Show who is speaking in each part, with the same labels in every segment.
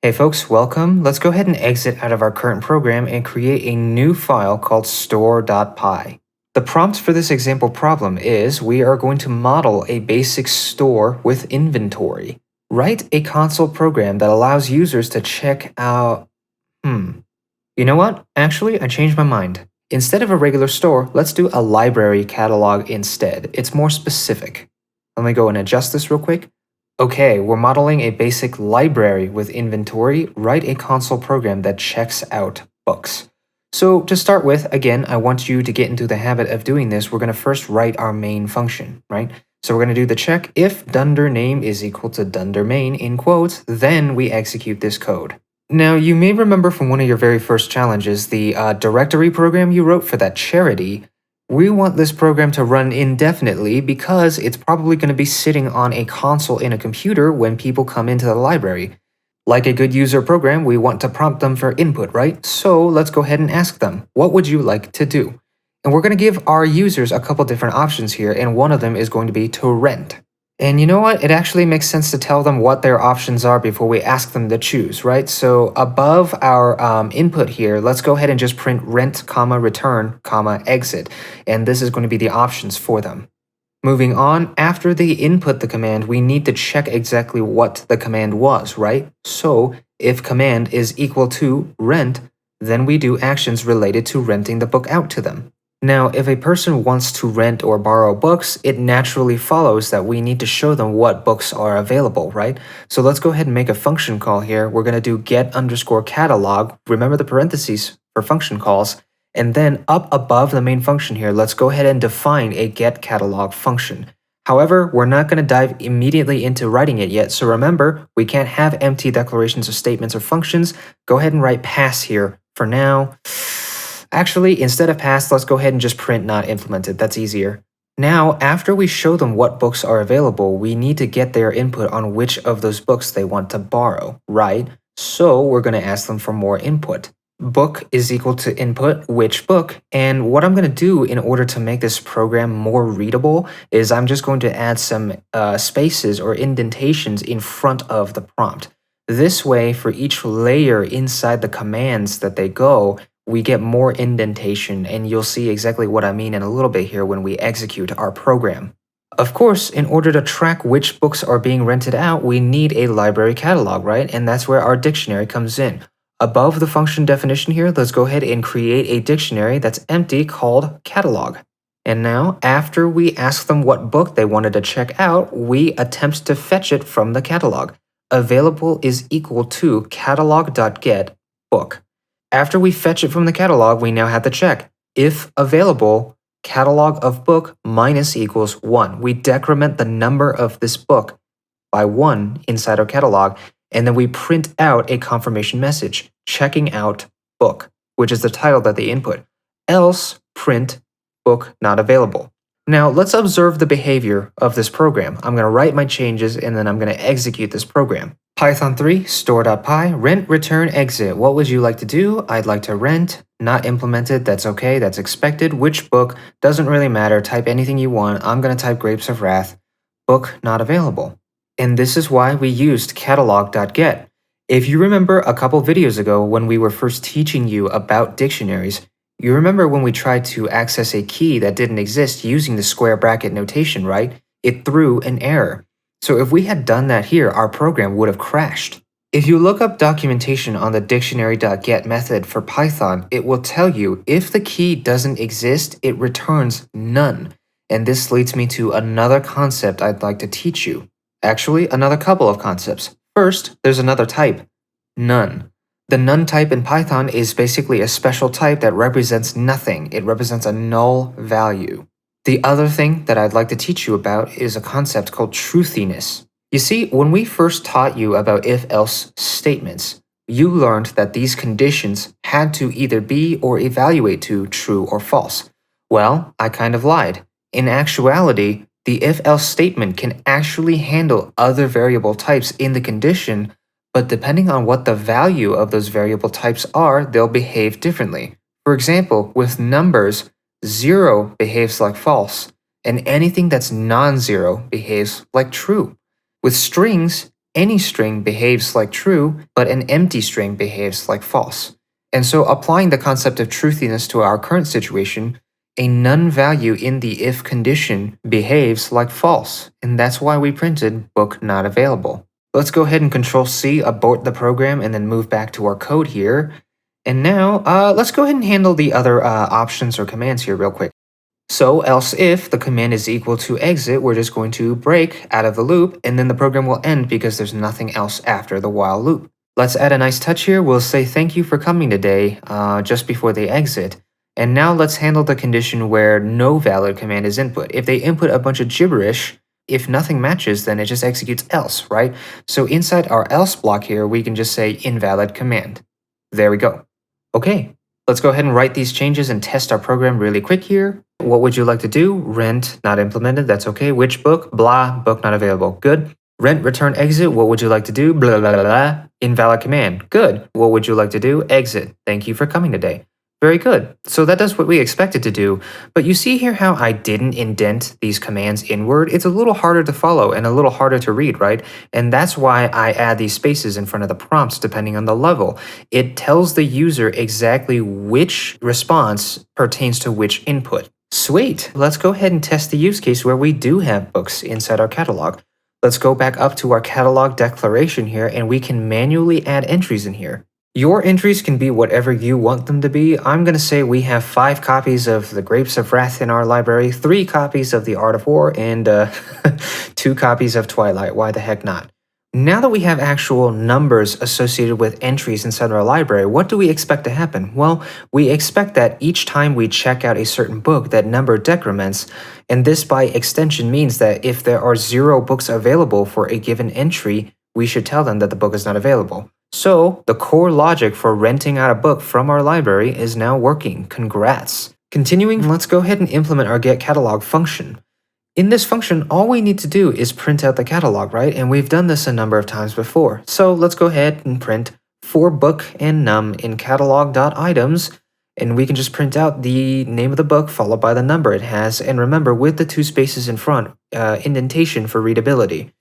Speaker 1: Hey folks, welcome. Let's go ahead and exit out of our current program and create a new file called store.py. The prompt for this example problem is we are going to model a basic store with inventory. Write a console program that allows users to check out. You know what? Actually, I changed my mind. Instead of a regular store, let's do a library catalog instead. It's more specific. Let me go and adjust this real quick. Okay, we're modeling a basic library with inventory. Write a console program that checks out books. So to start with, again, I want you to get into the habit of doing this. We're going to first write our main function, right? So we're going to do the check if dunder name is equal to dunder main in quotes, then we execute this code. Now, you may remember from one of your very first challenges, the directory program you wrote for that charity. We want this program to run indefinitely because it's probably going to be sitting on a console in a computer when people come into the library. Like a good user program, we want to prompt them for input, right? So let's go ahead and ask them, what would you like to do? And we're going to give our users a couple different options here, and one of them is going to be to rent. And you know what? It actually makes sense to tell them what their options are before we ask them to choose, right? So above our input here, let's go ahead and just print rent, comma, return, comma, exit. And this is going to be the options for them. Moving on, after they input the command, we need to check exactly what the command was, right? So if command is equal to rent, then we do actions related to renting the book out to them. Now, if a person wants to rent or borrow books, it naturally follows that we need to show them what books are available, right? So let's go ahead and make a function call here. We're going to do get underscore catalog. Remember the parentheses for function calls. And then up above the main function here, let's go ahead and define a get catalog function. However, we're not going to dive immediately into writing it yet. So remember, we can't have empty declarations of statements or functions. Go ahead and write pass here for now. Actually, instead of pass, let's go ahead and just print not implemented. That's easier. Now, after we show them what books are available, we need to get their input on which of those books they want to borrow, right? So we're going to ask them for more input. Book is equal to input which book, and what I'm going to do in order to make this program more readable is I'm just going to add some spaces or indentations in front of the prompt. This way, for each layer inside the commands that they go, we get more indentation, and you'll see exactly what I mean in a little bit here when we execute our program. Of course, in order to track which books are being rented out, we need a library catalog, right? And that's where our dictionary comes in. Above the function definition here, let's go ahead and create a dictionary that's empty called catalog. And now, after we ask them what book they wanted to check out, we attempt to fetch it from the catalog. Available is equal to catalog.get book. After we fetch it from the catalog, we now have to check. If available, catalog of book minus equals 1. We decrement the number of this book by 1 inside our catalog, and then we print out a confirmation message, checking out book, which is the title that they input. Else, print book not available. Now, let's observe the behavior of this program. I'm going to write my changes, and then I'm going to execute this program. Python 3, store.py, rent, return, exit. What would you like to do? I'd like to rent. Not implemented, that's okay, that's expected. Which book? Doesn't really matter, type anything you want. I'm going to type Grapes of Wrath. Book not available. And this is why we used catalog.get. If you remember a couple videos ago when we were first teaching you about dictionaries, you remember when we tried to access a key that didn't exist using the square bracket notation, right? It threw an error. So if we had done that here, our program would have crashed. If you look up documentation on the dictionary.get method for Python, it will tell you if the key doesn't exist, it returns none. And this leads me to another concept I'd like to teach you. Actually, another couple of concepts. First, there's another type, none. The none type in Python is basically a special type that represents nothing. It represents a null value. The other thing that I'd like to teach you about is a concept called truthiness. You see, when we first taught you about if-else statements, you learned that these conditions had to either be or evaluate to true or false. Well, I kind of lied. In actuality, the if-else statement can actually handle other variable types in the condition, but depending on what the value of those variable types are, they'll behave differently. For example, with numbers, 0 behaves like false, and anything that's non-zero behaves like true. With strings, any string behaves like true, but an empty string behaves like false. And so applying the concept of truthiness to our current situation, a none value in the if condition behaves like false, and that's why we printed book not available. Let's go ahead and Control-C, abort the program, and then move back to our code here. And now, let's go ahead and handle the other options or commands here real quick. So else if the command is equal to exit, we're just going to break out of the loop, and then the program will end because there's nothing else after the while loop. Let's add a nice touch here. We'll say thank you for coming today just before they exit. And now let's handle the condition where no valid command is input. If they input a bunch of gibberish, if nothing matches, then it just executes else, right? So inside our else block here, we can just say invalid command. There we go. Okay, let's go ahead and write these changes and test our program really quick here. What would you like to do? Rent, not implemented, that's okay. Which book? Blah, book not available. Good. Rent, return, exit, what would you like to do? Blah, blah, blah, blah. Invalid command. Good. What would you like to do? Exit. Thank you for coming today. Very good. So that does what we expected to do, but you see here how I didn't indent these commands inward? It's a little harder to follow and a little harder to read, right? And that's why I add these spaces in front of the prompts depending on the level. It tells the user exactly which response pertains to which input. Sweet. Let's go ahead and test the use case where we do have books inside our catalog. Let's go back up to our catalog declaration here, and we can manually add entries in here. Your entries can be whatever you want them to be. I'm going to say we have 5 copies of The Grapes of Wrath in our library, 3 copies of The Art of War, and 2 copies of Twilight. Why the heck not? Now that we have actual numbers associated with entries inside our library, what do we expect to happen? Well, we expect that each time we check out a certain book, that number decrements, and this by extension means that if there are 0 books available for a given entry, we should tell them that the book is not available. So, the core logic for renting out a book from our library is now working. Congrats! Continuing, let's go ahead and implement our getCatalog function. In this function, all we need to do is print out the catalog, right? And we've done this a number of times before. So let's go ahead and print for book and num in catalog.items, and we can just print out the name of the book followed by the number it has, and remember with the 2 spaces in front, indentation for readability.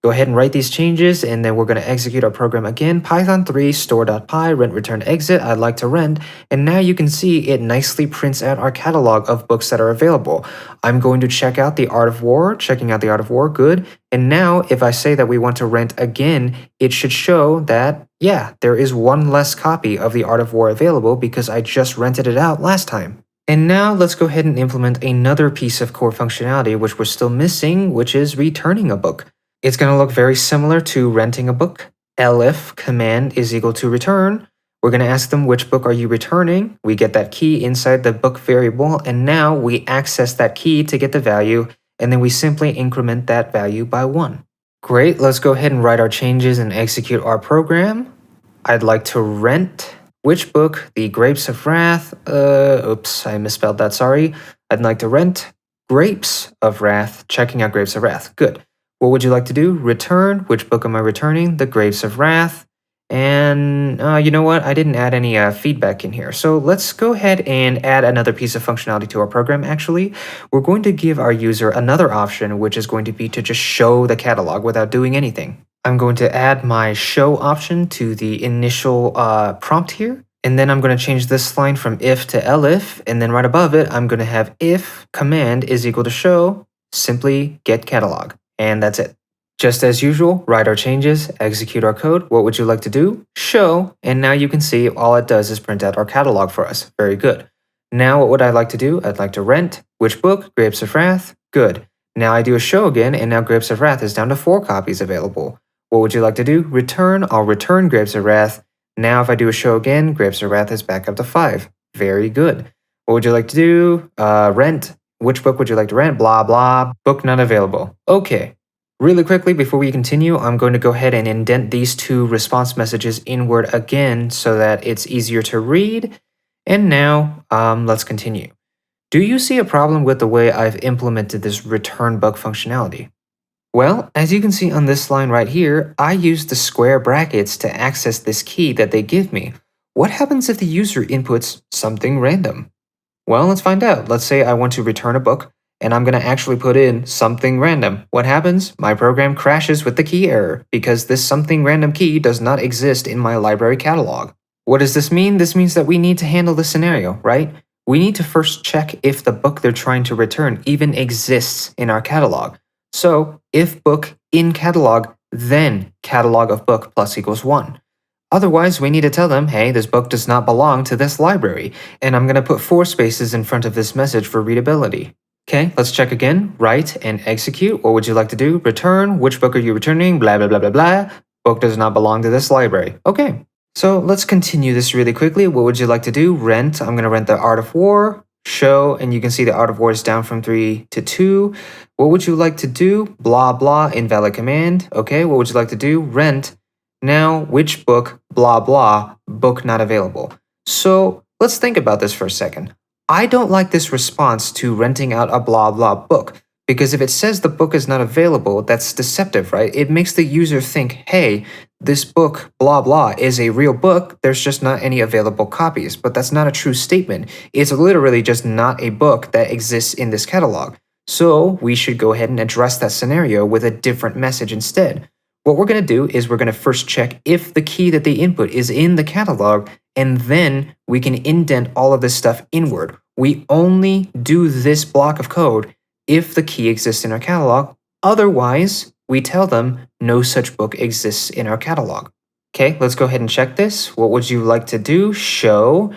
Speaker 1: Go ahead and write these changes, and then we're going to execute our program again. Python 3 store.py rent return exit. I'd like to rent, and now you can see it nicely prints out our catalog of books that are available. I'm going to check out The Art of War. Checking out The Art of War, good. And now if I say that we want to rent again, it should show that, yeah, there is 1 less copy of The Art of War available because I just rented it out last time. And now let's go ahead and implement another piece of core functionality which we're still missing, which is returning a book. It's going to look very similar to renting a book. elif command is equal to return. We're going to ask them which book are you returning. We get that key inside the book variable, and now we access that key to get the value, and then we simply increment that value by 1. Great, let's go ahead and write our changes and execute our program. I'd like to rent which book? The Grapes of Wrath. Oops, I misspelled that, sorry. I'd like to rent Grapes of Wrath. Checking out Grapes of Wrath. Good. What would you like to do? Return. Which book am I returning? The Grapes of Wrath. And you know what? I didn't add any feedback in here. So let's go ahead and add another piece of functionality to our program, actually. We're going to give our user another option, which is going to be to just show the catalog without doing anything. I'm going to add my show option to the initial prompt here. And then I'm going to change this line from if to elif. And then right above it, I'm going to have if command is equal to show, simply get catalog. And that's it. Just as usual, write our changes, execute our code. What would you like to do? Show. And now you can see all it does is print out our catalog for us. Very good. Now what would I like to do? I'd like to rent. Which book? Grapes of Wrath. Good. Now I do a show again, and now Grapes of Wrath is down to 4 copies available. What would you like to do? Return. I'll return Grapes of Wrath. Now if I do a show again, Grapes of Wrath is back up to 5. Very good. What would you like to do? Rent. Which book would you like to rent? Blah, blah. Book not available. Okay. Really quickly, before we continue, I'm going to go ahead and indent these 2 response messages inward again so that it's easier to read. And now, let's continue. Do you see a problem with the way I've implemented this return book functionality? Well, as you can see on this line right here, I use the square brackets to access this key that they give me. What happens if the user inputs something random? Well, let's find out. Let's say I want to return a book, and I'm going to actually put in something random. What happens? My program crashes with the key error because this something random key does not exist in my library catalog. What does this mean? This means that we need to handle this scenario, right? We need to first check if the book they're trying to return even exists in our catalog. So if book in catalog, then catalog of book plus equals 1. Otherwise, we need to tell them, hey, this book does not belong to this library, and I'm going to put 4 spaces in front of this message for readability. Okay, let's check again. Write and execute. What would you like to do? Return. Which book are you returning? Blah, blah, blah, blah, blah. Book does not belong to this library. Okay, so let's continue this really quickly. What would you like to do? Rent. I'm going to rent the Art of War. Show, and you can see the Art of War is down from 3 to 2. What would you like to do? Blah, blah, invalid command. Okay, what would you like to do? Rent. Now, which book, blah, blah, book not available. So let's think about this for a second. I don't like this response to renting out a blah, blah book, because if it says the book is not available, that's deceptive, right? It makes the user think, hey, this book, blah, blah, is a real book. There's just not any available copies. But that's not a true statement. It's literally just not a book that exists in this catalog. So we should go ahead and address that scenario with a different message instead. What we're going to do is we're going to first check if the key that they input is in the catalog, and then we can indent all of this stuff inward. We only do this block of code if the key exists in our catalog. Otherwise, we tell them no such book exists in our catalog. Okay, let's go ahead and check this. What would you like to do? Show,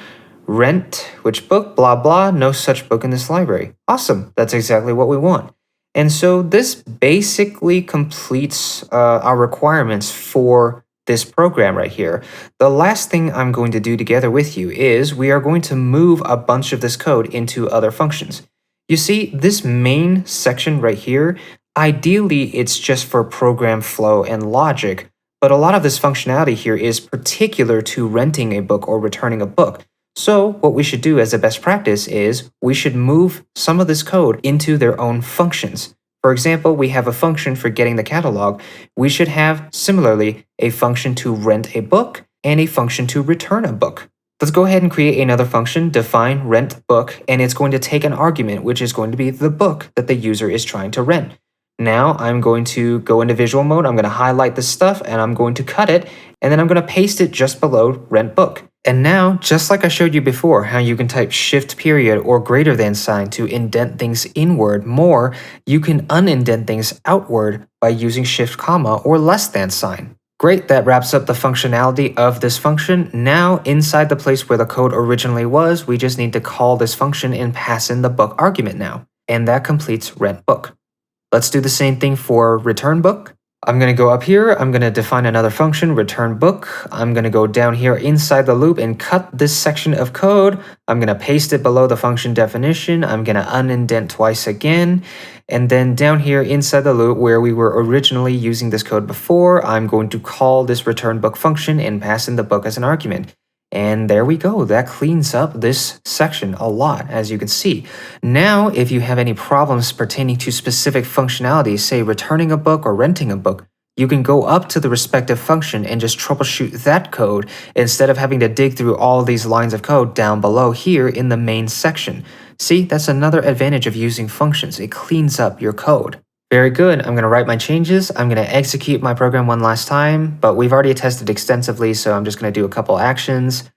Speaker 1: rent, which book, blah, blah, no such book in this library. Awesome, that's exactly what we want. And so this basically completes our requirements for this program right here. The last thing I'm going to do together with you is we are going to move a bunch of this code into other functions. You see, this main section right here, ideally it's just for program flow and logic, but a lot of this functionality here is particular to renting a book or returning a book. So what we should do as a best practice is we should move some of this code into their own functions. For example, we have a function for getting the catalog. We should have, similarly, a function to rent a book and a function to return a book. Let's go ahead and create another function, define rent book, and it's going to take an argument, which is going to be the book that the user is trying to rent. Now I'm going to go into visual mode, I'm going to highlight this stuff, and I'm going to cut it, and then I'm going to paste it just below rent book. And now, just like I showed you before, how you can type shift period or greater than sign to indent things inward more, you can unindent things outward by using shift comma or less than sign. Great, that wraps up the functionality of this function. Now, inside the place where the code originally was, we just need to call this function and pass in the book argument now. And that completes rent book. Let's do the same thing for return book. I'm going to go up here, I'm going to define another function, return book. I'm going to go down here inside the loop and cut this section of code. I'm going to paste it below the function definition. I'm going to unindent twice again. And then down here inside the loop where we were originally using this code before, I'm going to call this return book function and pass in the book as an argument. And there we go. That cleans up this section a lot, as you can see. Now, if you have any problems pertaining to specific functionalities, say returning a book or renting a book, you can go up to the respective function and just troubleshoot that code instead of having to dig through all these lines of code down below here in the main section. See, that's another advantage of using functions. It cleans up your code. Very good. I'm going to write my changes. I'm going to execute my program one last time, but we've already tested extensively, so I'm just going to do a couple actions.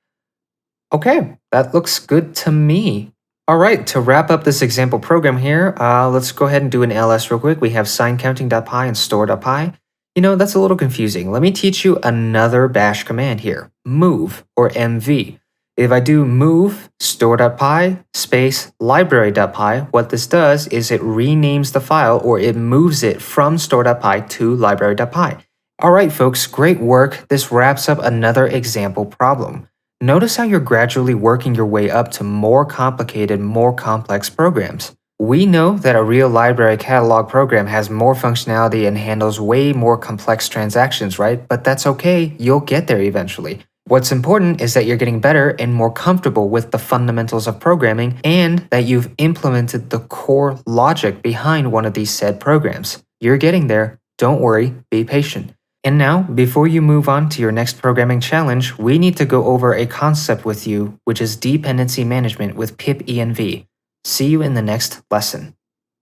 Speaker 1: Okay, that looks good to me. All right, to wrap up this example program here, let's go ahead and do an ls real quick. We have signCounting.py and store.py. You know, that's a little confusing. Let me teach you another bash command here, move or mv. If I do move store.py space library.py, what this does is it renames the file or it moves it from store.py to library.py. All right, folks, great work. This wraps up another example problem. Notice how you're gradually working your way up to more complicated, more complex programs. We know that a real library catalog program has more functionality and handles way more complex transactions, right? But that's okay, you'll get there eventually. What's important is that you're getting better and more comfortable with the fundamentals of programming and that you've implemented the core logic behind one of these said programs. You're getting there. Don't worry, be patient. And now, before you move on to your next programming challenge, we need to go over a concept with you, which is dependency management with pipenv. See you in the next lesson.